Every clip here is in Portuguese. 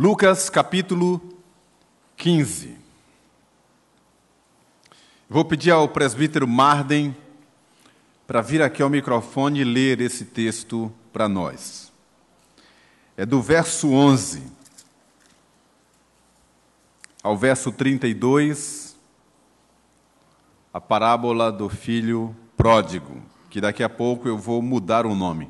Lucas, capítulo 15. Vou pedir ao presbítero Marden para vir aqui ao microfone e ler esse texto para nós. É do verso 11 ao verso 32, a parábola do filho pródigo, que daqui a pouco eu vou mudar o nome.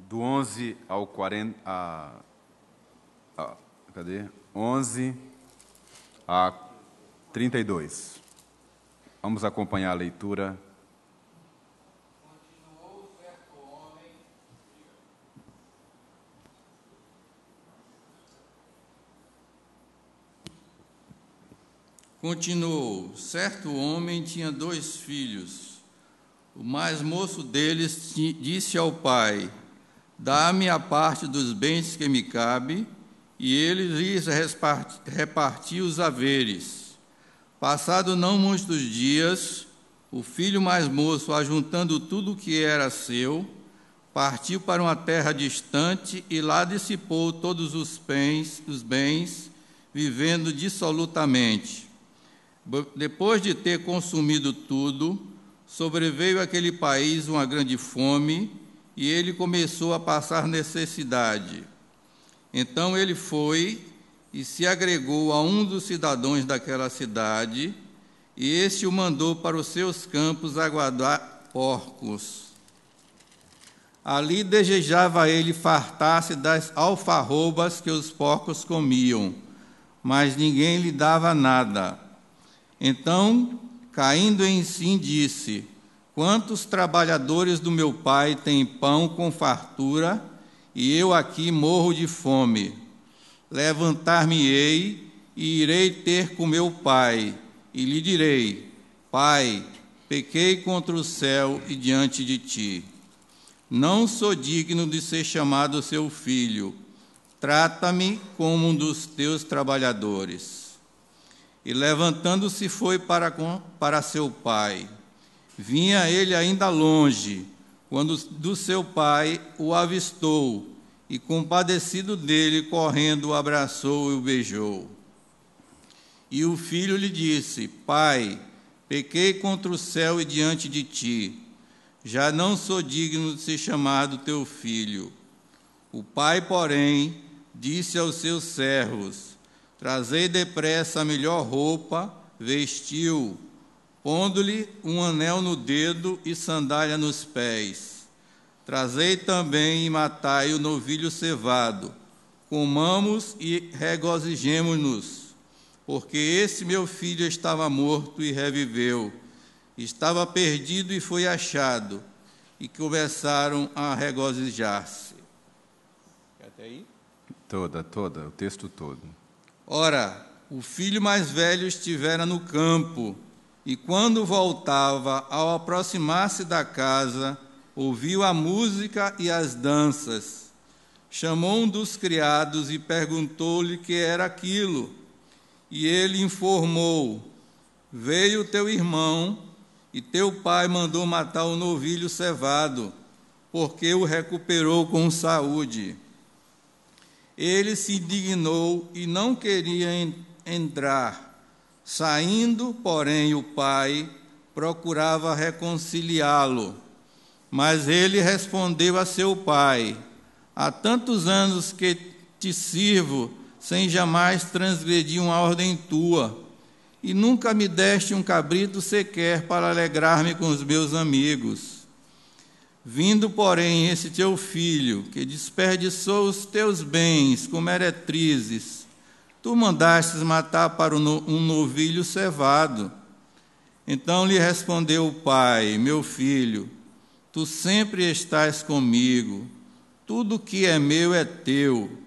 Do 11 ao 40, cadê? 11 a 32. Vamos acompanhar a leitura. Continuou, certo homem tinha 2 filhos. O mais moço deles disse ao pai: dá-me a parte dos bens que me cabe, e ele lhes repartiu os haveres. Passado não muitos dias, o filho mais moço, ajuntando tudo o que era seu, partiu para uma terra distante e lá dissipou todos os bens, vivendo dissolutamente. Depois de ter consumido tudo, sobreveio àquele país uma grande fome, e ele começou a passar necessidade. Então ele foi e se agregou a um dos cidadãos daquela cidade, e este o mandou para os seus campos aguardar porcos. Ali desejava ele fartar-se das alfarrobas que os porcos comiam, mas ninguém lhe dava nada. Então, caindo em si, disse: quantos trabalhadores do meu pai têm pão com fartura, e eu aqui morro de fome? Levantar-me-ei e irei ter com meu pai, e lhe direi: Pai, pequei contra o céu e diante de ti. Não sou digno de ser chamado seu filho. Trata-me como um dos teus trabalhadores. E levantando-se foi para seu pai. Vinha ele ainda longe, quando do seu pai o avistou, e compadecido dele, correndo, o abraçou e o beijou. E o filho lhe disse: Pai, pequei contra o céu e diante de ti. Já não sou digno de ser chamado teu filho. O pai, porém, disse aos seus servos: Trazei depressa a melhor roupa, vestiu, pondo-lhe um anel no dedo e sandália nos pés. Trazei também e matai o novilho cevado. Comamos e regozijemo-nos, porque esse meu filho estava morto e reviveu, estava perdido e foi achado. E começaram a regozijar-se. Até aí? Toda, o texto todo. Ora, o filho mais velho estivera no campo, e quando voltava, ao aproximar-se da casa, ouviu a música e as danças. Chamou um dos criados e perguntou-lhe que era aquilo. E ele informou: veio teu irmão, e teu pai mandou matar o novilho cevado, porque o recuperou com saúde. Ele se indignou e não queria entrar. Saindo, porém, o pai procurava reconciliá-lo. Mas ele respondeu a seu pai: há tantos anos que te sirvo, sem jamais transgredir uma ordem tua, e nunca me deste um cabrito sequer para alegrar-me com os meus amigos. Vindo, porém, esse teu filho, que desperdiçou os teus bens com meretrizes, tu mandastes matar para um novilho cevado. Então lhe respondeu o pai: meu filho, tu sempre estás comigo, tudo que é meu é teu.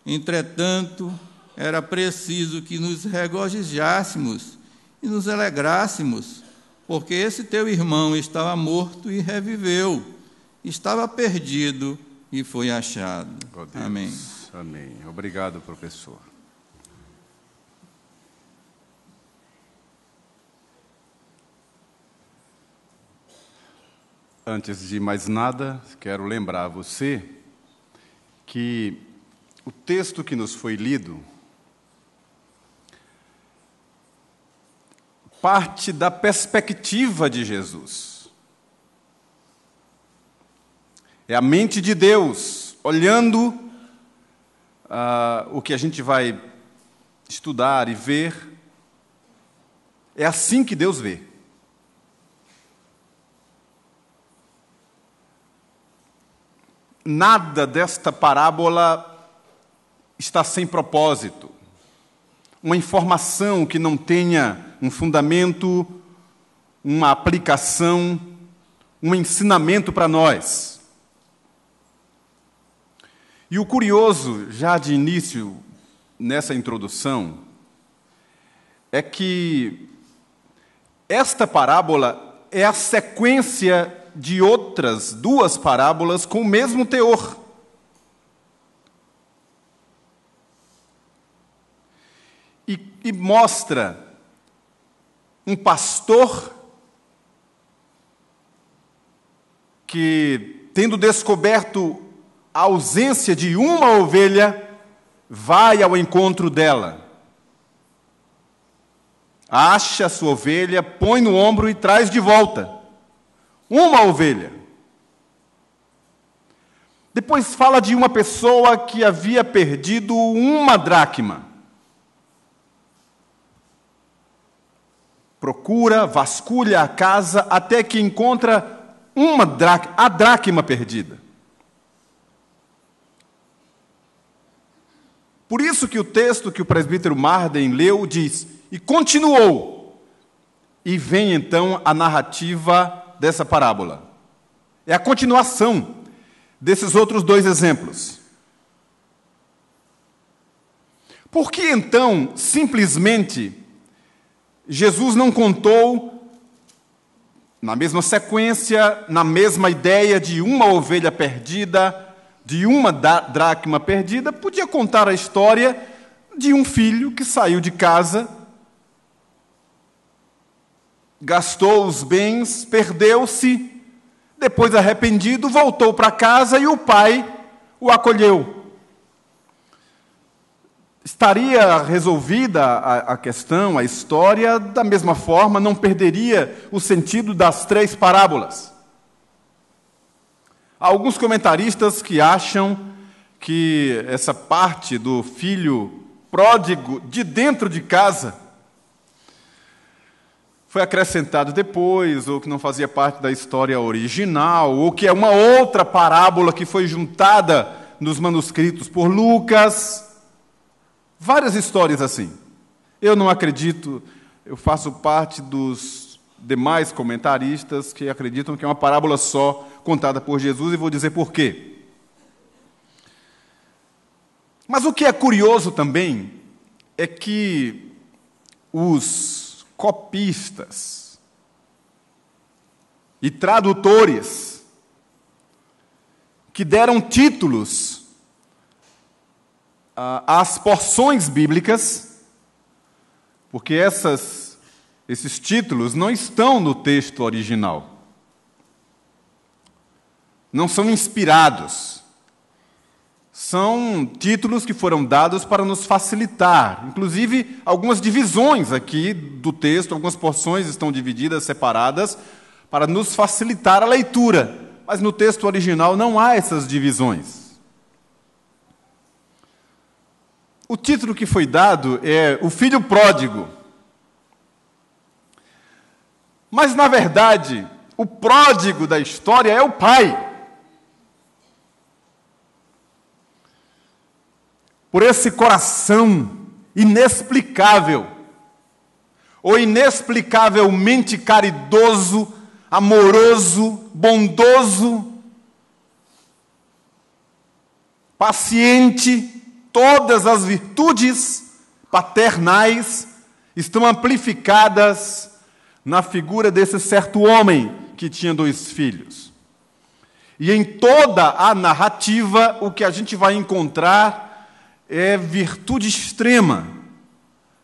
Entretanto, era preciso que nos regozijássemos e nos alegrássemos, porque esse teu irmão estava morto e reviveu, estava perdido e foi achado. Oh, Deus. Amém. Amém. Obrigado, professor. Antes de mais nada, quero lembrar a você que o texto que nos foi lido parte da perspectiva de Jesus. É a mente de Deus olhando o que a gente vai estudar e ver. É assim que Deus vê. Nada desta parábola está sem propósito. Uma informação que não tenha um fundamento, uma aplicação, um ensinamento para nós. E o curioso, já de início, nessa introdução, é que esta parábola é a sequência de outras duas parábolas com o mesmo teor. E mostra um pastor que, tendo descoberto a ausência de uma ovelha, vai ao encontro dela. Acha a sua ovelha, põe no ombro e traz de volta. Uma ovelha. Depois fala de uma pessoa que havia perdido uma dracma. Procura, vasculha a casa, até que encontra a dracma perdida. Por isso que o texto que o presbítero Marden leu diz, e continuou. E vem então a narrativa dessa parábola. É a continuação desses outros dois exemplos. Por que então, simplesmente, Jesus não contou, na mesma sequência, na mesma ideia de uma ovelha perdida, de uma dracma perdida, podia contar a história de um filho que saiu de casa, gastou os bens, perdeu-se, depois arrependido, voltou para casa e o pai o acolheu. Estaria resolvida a questão, a história, da mesma forma, não perderia o sentido das três parábolas. Há alguns comentaristas que acham que essa parte do filho pródigo de dentro de casa foi acrescentado depois, ou que não fazia parte da história original, ou que é uma outra parábola que foi juntada nos manuscritos por Lucas. Várias histórias assim. Eu não acredito, eu faço parte dos demais comentaristas que acreditam que é uma parábola só contada por Jesus, e vou dizer por quê. Mas o que é curioso também é que os copistas e tradutores que deram títulos às porções bíblicas, porque esses títulos não estão no texto original, não são inspirados, são títulos que foram dados para nos facilitar. Inclusive, algumas divisões aqui do texto, algumas porções estão divididas, separadas, para nos facilitar a leitura. Mas no texto original não há essas divisões. O título que foi dado é O Filho Pródigo. Mas, na verdade, o pródigo da história é o pai. Por esse coração inexplicável, ou inexplicavelmente caridoso, amoroso, bondoso, paciente, todas as virtudes paternais estão amplificadas na figura desse certo homem que tinha 2 filhos. E em toda a narrativa, o que a gente vai encontrar é virtude extrema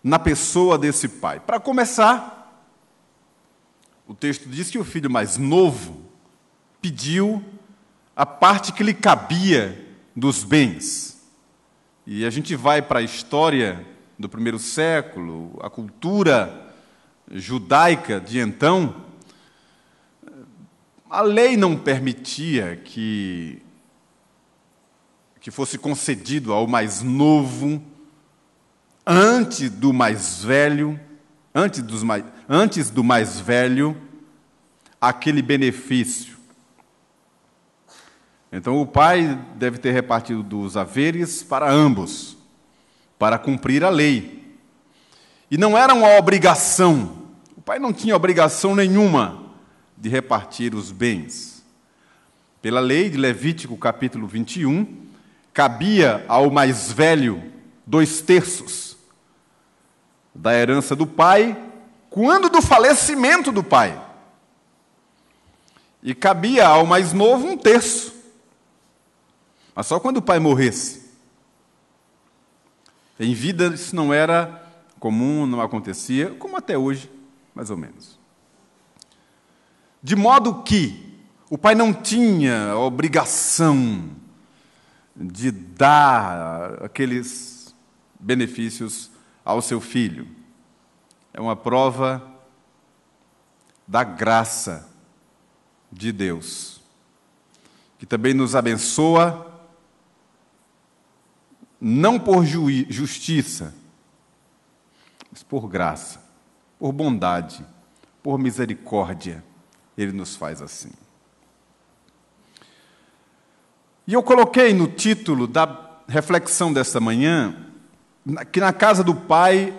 na pessoa desse pai. Para começar, o texto diz que o filho mais novo pediu a parte que lhe cabia dos bens. E a gente vai para a história do primeiro século, a cultura judaica de então, a lei não permitia que fosse concedido ao mais novo, antes do mais velho, aquele benefício. Então o pai deve ter repartido dos haveres para ambos, para cumprir a lei. E não era uma obrigação, o pai não tinha obrigação nenhuma de repartir os bens. Pela lei de Levítico, capítulo 21, cabia ao mais velho 2/3 da herança do pai, quando do falecimento do pai. E cabia ao mais novo 1/3, mas só quando o pai morresse. Em vida isso não era comum, não acontecia, como até hoje, mais ou menos. De modo que o pai não tinha obrigação de dar aqueles benefícios ao seu filho. É uma prova da graça de Deus, que também nos abençoa, não por justiça, mas por graça, por bondade, por misericórdia. Ele nos faz assim. E eu coloquei no título da reflexão desta manhã que na casa do pai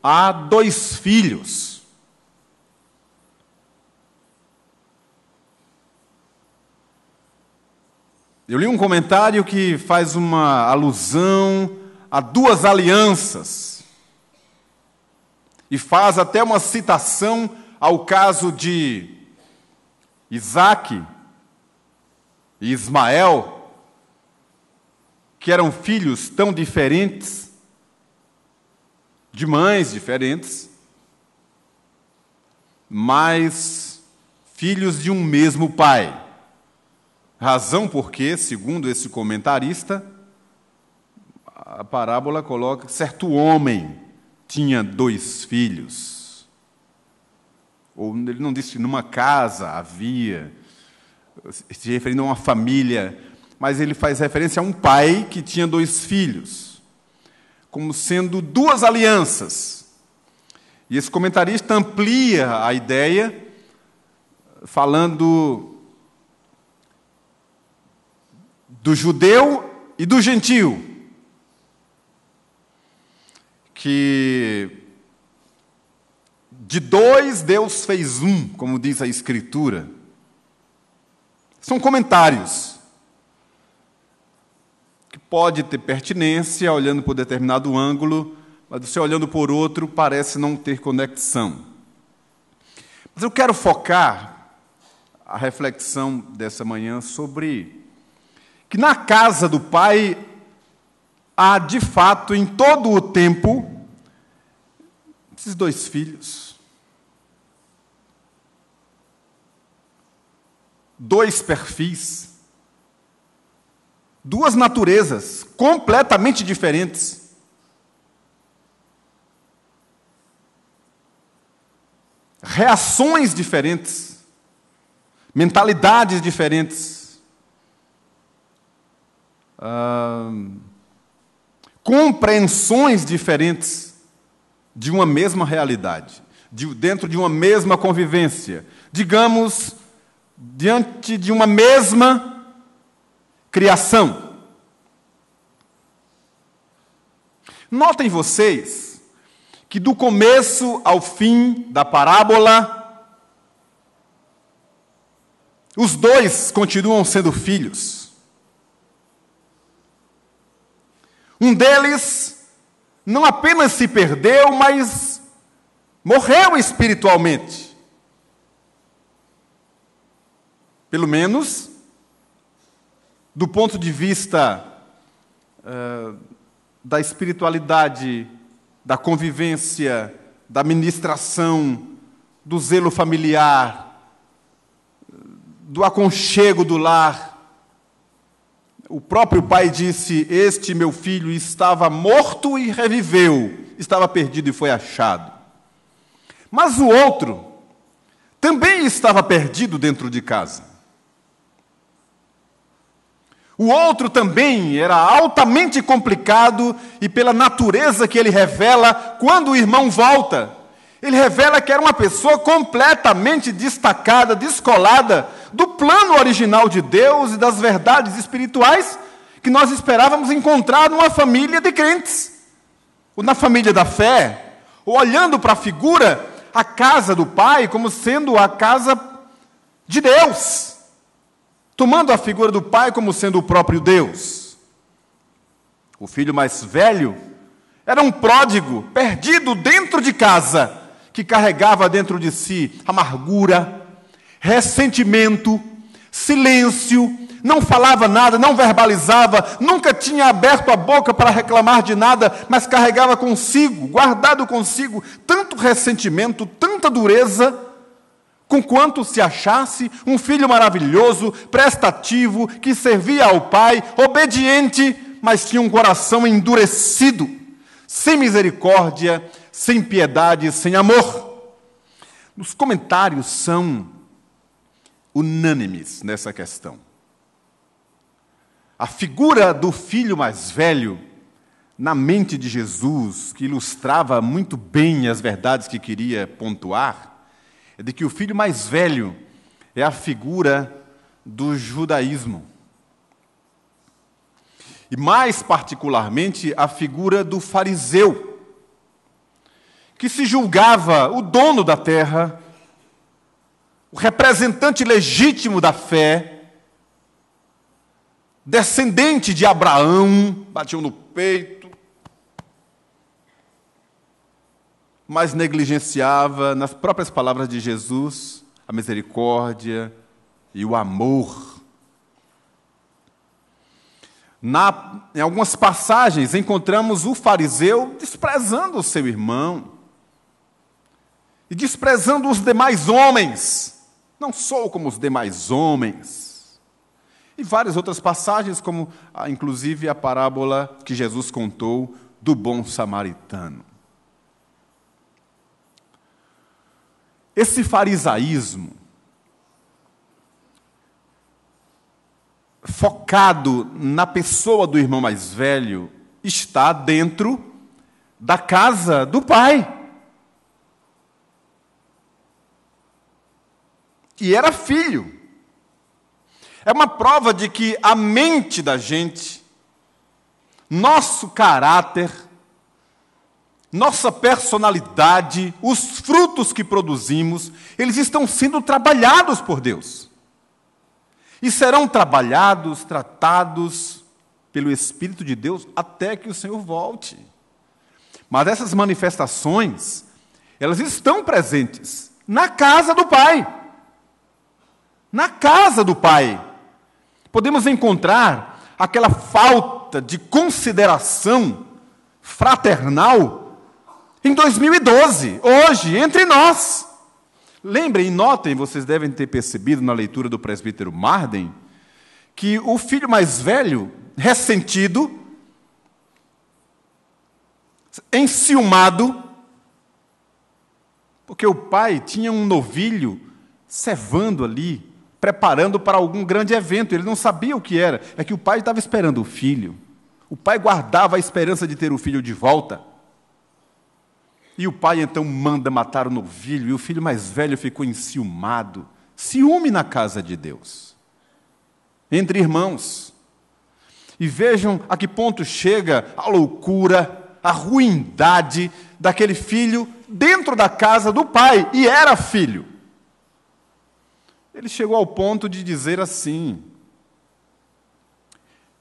há 2 filhos. Eu li um comentário que faz uma alusão a 2 alianças e faz até uma citação ao caso de Isaque e Ismael, que eram filhos tão diferentes, de mães diferentes, mas filhos de um mesmo pai. Razão porque, segundo esse comentarista, a parábola coloca que certo homem tinha 2 filhos. Ou ele não disse que numa casa havia, se referindo a uma família, mas ele faz referência a um pai que tinha 2 filhos, como sendo 2 alianças. E esse comentarista amplia a ideia, falando do judeu e do gentio, que de 2 Deus fez 1, como diz a Escritura. São comentários que pode ter pertinência olhando por determinado ângulo, mas você olhando por outro parece não ter conexão. Mas eu quero focar a reflexão dessa manhã sobre que na casa do pai há, de fato, em todo o tempo, esses 2 filhos. 2 perfis. 2 naturezas completamente diferentes. Reações diferentes. Mentalidades diferentes. Compreensões diferentes de uma mesma realidade, dentro de uma mesma convivência, digamos, diante de uma mesma criação. Notem vocês que do começo ao fim da parábola, os 2 continuam sendo filhos. Um deles não apenas se perdeu, mas morreu espiritualmente. Pelo menos, do ponto de vista da espiritualidade, da convivência, da ministração, do zelo familiar, do aconchego do lar. O próprio pai disse: este meu filho estava morto e reviveu, estava perdido e foi achado. Mas o outro também estava perdido dentro de casa. O outro também era altamente complicado e pela natureza que ele revela quando o irmão volta, ele revela que era uma pessoa completamente destacada, descolada do plano original de Deus e das verdades espirituais que nós esperávamos encontrar numa família de crentes, ou na família da fé, ou olhando para a figura, a casa do pai como sendo a casa de Deus, tomando a figura do pai como sendo o próprio Deus. O filho mais velho era um pródigo, perdido dentro de casa, que carregava dentro de si amargura, ressentimento, silêncio, não falava nada, não verbalizava, nunca tinha aberto a boca para reclamar de nada, mas carregava consigo, guardado consigo, tanto ressentimento, tanta dureza, conquanto se achasse um filho maravilhoso, prestativo, que servia ao pai, obediente, mas tinha um coração endurecido, sem misericórdia, sem piedade, sem amor. Os comentários são unânimes nessa questão. A figura do filho mais velho, na mente de Jesus, que ilustrava muito bem as verdades que queria pontuar, é de que o filho mais velho é a figura do judaísmo. E mais particularmente a figura do fariseu, que se julgava o dono da terra, o representante legítimo da fé, descendente de Abraão, batiam no peito, mas negligenciava, nas próprias palavras de Jesus, a misericórdia e o amor. Em algumas passagens encontramos o fariseu desprezando o seu irmão e desprezando os demais homens. Não sou como os demais homens. E várias outras passagens, como inclusive a parábola que Jesus contou do bom samaritano. Esse farisaísmo, focado na pessoa do irmão mais velho, está dentro da casa do pai. E era filho. É uma prova de que a mente da gente, nosso caráter, nossa personalidade, os frutos que produzimos, eles estão sendo trabalhados por Deus. E serão trabalhados, tratados pelo Espírito de Deus até que o Senhor volte. Mas essas manifestações, elas estão presentes na casa do Pai. Na casa do Pai. Podemos encontrar aquela falta de consideração fraternal em 2012, hoje, entre nós. Lembrem e notem, vocês devem ter percebido na leitura do presbítero Marden, que o filho mais velho, ressentido, enciumado, porque o pai tinha um novilho cevando ali, preparando para algum grande evento. Ele não sabia o que era. É que o pai estava esperando o filho. O pai guardava a esperança de ter o filho de volta. E o pai então manda matar o novilho, e o filho mais velho ficou enciumado. Ciúme na casa de Deus. Entre irmãos. E vejam a que ponto chega a loucura, a ruindade daquele filho dentro da casa do pai. E era filho. Ele chegou ao ponto de dizer assim,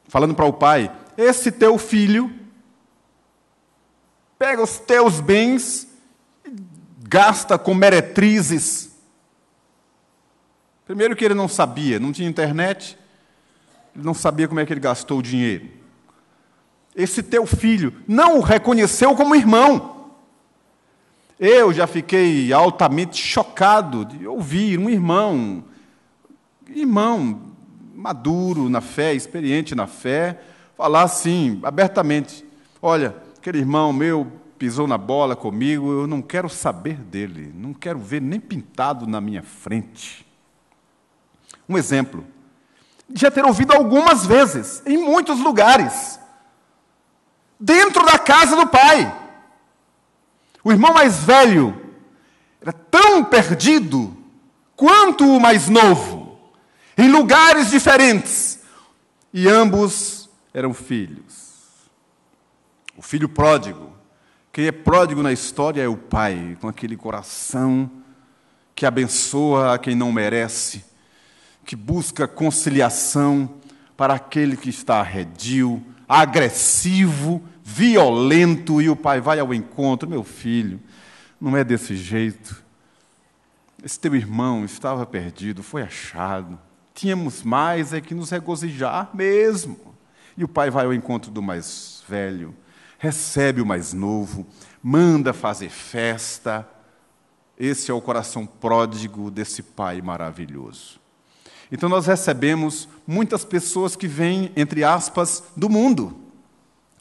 falando para o pai: esse teu filho pega os teus bens e gasta com meretrizes. Primeiro que ele não sabia, não tinha internet, ele não sabia como é que ele gastou o dinheiro. Esse teu filho não o reconheceu como irmão. Eu já fiquei altamente chocado de ouvir um irmão irmão maduro na fé, experiente na fé, falar assim, abertamente: olha, aquele irmão meu pisou na bola comigo, eu não quero saber dele, não quero ver nem pintado na minha frente. Um exemplo, já ter ouvido algumas vezes, em muitos lugares, dentro da casa do pai. O irmão mais velho era tão perdido quanto o mais novo, em lugares diferentes, e ambos eram filhos. O filho pródigo, quem é pródigo na história é o pai, com aquele coração que abençoa a quem não merece, que busca conciliação para aquele que está arredio, agressivo, violento, e o pai vai ao encontro: meu filho, não é desse jeito. Esse teu irmão estava perdido, foi achado. Tínhamos mais é que nos regozijar mesmo. E o pai vai ao encontro do mais velho, recebe o mais novo, manda fazer festa. Esse é o coração pródigo desse pai maravilhoso. Então nós recebemos muitas pessoas que vêm, entre aspas, do mundo,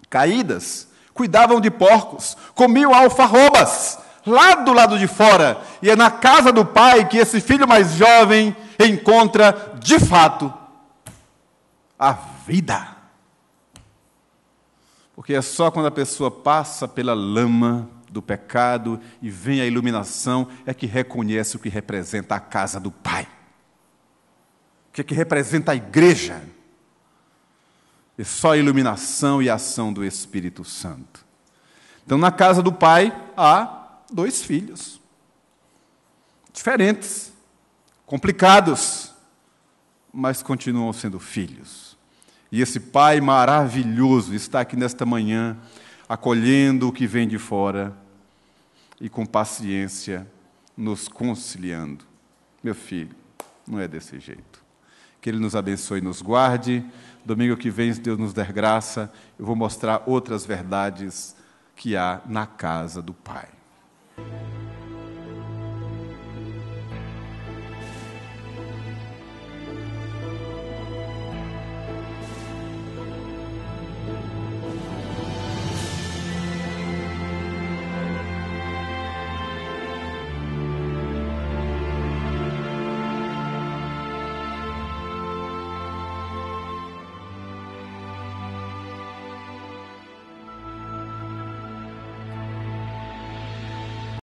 caídas, cuidavam de porcos, comiam alfarrobas, lá do lado de fora. E é na casa do pai que esse filho mais jovem encontra, de fato, a vida. Porque é só quando a pessoa passa pela lama do pecado e vem a iluminação é que reconhece o que representa a casa do pai. O que representa a igreja. É só a iluminação e a ação do Espírito Santo. Então, na casa do pai, há 2 filhos. Diferentes, complicados, mas continuam sendo filhos. E esse pai maravilhoso está aqui nesta manhã, acolhendo o que vem de fora e com paciência nos conciliando. Meu filho, não é desse jeito. Que Ele nos abençoe e nos guarde. Domingo que vem, se Deus nos der graça, eu vou mostrar outras verdades que há na casa do Pai.